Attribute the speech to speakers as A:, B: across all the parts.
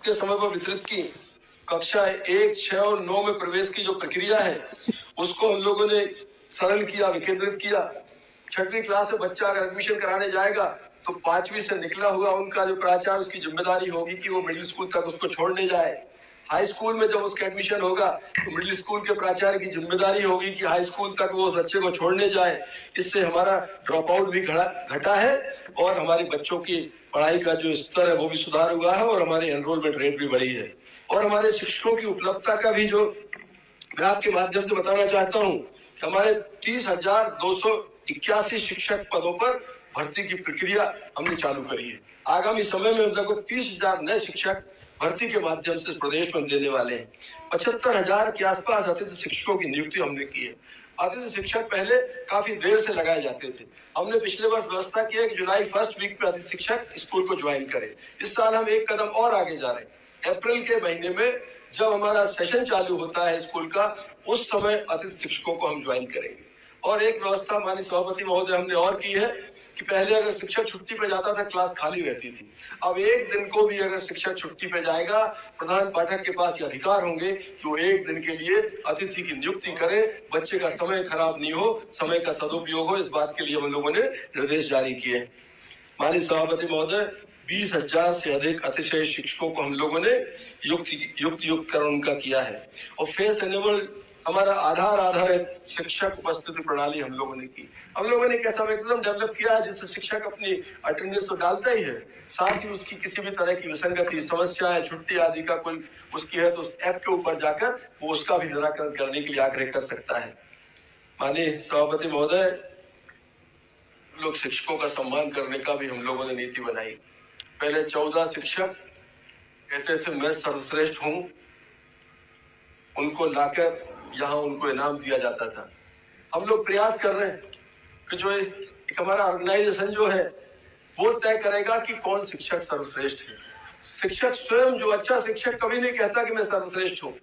A: के समय पर वितरित की। कक्षा 1, 6 और 9 में प्रवेश की जो प्रक्रिया है उसको हम लोगों ने सरल किया, विकेंद्रित किया। 6वीं क्लास में बच्चा अगर एडमिशन कराने जाएगा तो 5वीं से निकला हुआ उनका जो प्राचार्य, उसकी जिम्मेदारी होगी कि वो मिडिल स्कूल तक उसको छोड़ने जाए। हाई स्कूल में जब उसका एडमिशन होगा तो मिडिल स्कूल के प्राचार्य की जिम्मेदारी होगी कि हाई स्कूल तक वो उस बच्चे को छोड़ने जाए। इससे हमारा ड्रॉप आउट भी घटा है और हमारे बच्चों की पढ़ाई का जो स्तर है वो भी सुधार हुआ है और हमारी एनरोलमेंट रेट भी बढ़ी है। और हमारे शिक्षकों की उपलब्धता का भी जो मैं आपके माध्यम से बताना चाहता हूँ कि हमारे 30,281 शिक्षक पदों पर भर्ती की प्रक्रिया हमने चालू करी है। आगामी समय में लगभग 30,000 नए शिक्षक भर्ती के माध्यम से प्रदेश में देने वाले हैं। 75,000 के आसपास अतिथि शिक्षकों की नियुक्ति हमने की है। अतिथि शिक्षक पहले काफी देर से लगाए जाते थे। हमने पिछले वर्ष व्यवस्था की है कि जुलाई फर्स्ट वीक में अतिथि शिक्षक स्कूल को ज्वाइन करें। इस साल हम एक कदम और आगे जा रहे हैं। अप्रैल के महीने में जब हमारा सेशन चालू होता है स्कूल का, उस समय अतिथि शिक्षकों को हम ज्वाइन करेंगे। और एक व्यवस्था माननीय सभापति महोदय हमने और की है कि पहले अगर शिक्षक छुट्टी पे जाता था क्लास खाली रहती थी। अब एक दिन को भी अगर शिक्षक छुट्टी पे जाएगा, प्रधान पाठक के पास ये अधिकार होंगे कि वो एक दिन के लिए अतिथि की नियुक्ति करे। बच्चे का समय खराब नहीं हो, समय का सदुपयोग हो, इस बात के लिए हम लोगों ने निर्देश जारी किए। माननीय सभापति महोदय, 20,000 से अधिक अतिशय शिक्षकों को हम लोगों ने युक्तकरण उनका किया है। और फेस एनेबल हमारा आधार आधारित शिक्षक उपस्थिति प्रणाली हम लोगों ने की। हम लोगों ने कैसा मैकेनिज्म डेवलप किया है जिससे शिक्षक अपनी अटेंडेंस तो डालता ही है, साथ ही उसकी किसी भी तरह की विसंगति, समस्या है, छुट्टी आदि का कोई उसकी है तो उस ऐप के ऊपर जाकर वो उसका भी निराकरण करने के लिए आग्रह कर सकता है। माननीय सभापति महोदय, लोग शिक्षकों का सम्मान करने का भी हम लोगों ने नीति बनाई। पहले 14 शिक्षक कहते थे मैं सर्वश्रेष्ठ हूं, उनको लाकर यहाँ उनको इनाम दिया जाता था। हम लोग प्रयास कर रहे हैं कि जो एक हमारा ऑर्गेनाइजेशन जो है वो तय करेगा कि कौन शिक्षक सर्वश्रेष्ठ है। शिक्षक स्वयं, जो अच्छा शिक्षक कभी नहीं कहता कि मैं सर्वश्रेष्ठ हूँ।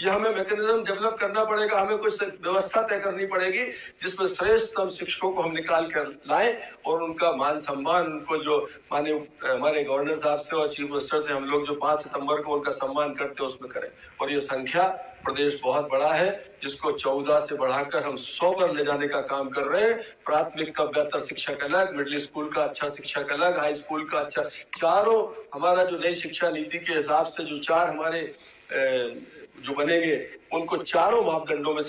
A: यह हमें मैकेनिज्म डेवलप करना पड़ेगा, हमें कुछ व्यवस्था तय करनी पड़ेगी जिसमें श्रेष्ठतम शिक्षकों को हम निकाल कर लाएं और उनका मान सम्मान, उनको जो माने हमारे गवर्नर साहब से और चीफ मिनिस्टर से हम लोग जो 5 सितंबर को उनका सम्मान करते हैं उसमें करें। और ये संख्या प्रदेश बहुत बड़ा है जिसको 14 से बढ़ाकर हम 100 पर ले जाने का काम कर रहे हैं। प्राथमिक का बेहतर शिक्षक अलग, मिडिल स्कूल का अच्छा शिक्षक अलग, हाई स्कूल का अच्छा, चारों हमारा जो नई शिक्षा नीति के हिसाब से जो 4 हमारे जो बनेंगे उनको चारों मापदंडों में